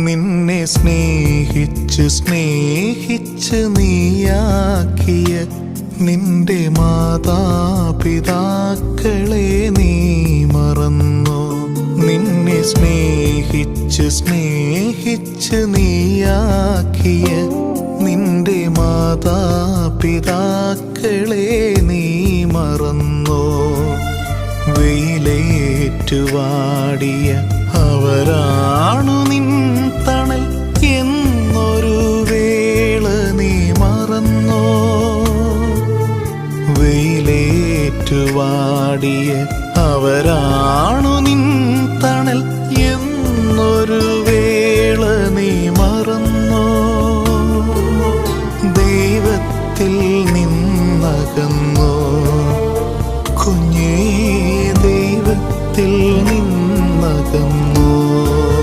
നിന്നെ സ്നേഹിച്ച് സ്നേഹിച്ച് നീയാക്കിയ നിന്റെ മാതാപിതാക്കളെ നീ മറന്നോ? നിന്നെ സ്നേഹിച്ച് സ്നേഹിച്ച് നീയാക്കിയ നിന്റെ മാതാപിതാക്കളെ നീ മറന്നോ? വെയിലേറ്റുവാടിയ അവരാണു നിൻ തണൽ എന്നൊരു വേള നീ മറന്നോ? വെയിലേറ്റുവാടിയ അവരാണു നിൻ തണൽ എന്നൊരു വേള നീ മറന്നോ? ദൈവത്തിൽ നിന്നകന്നോ കുഞ്ഞേ? ദൈവത്തിൽ നിന്നകന്നോ?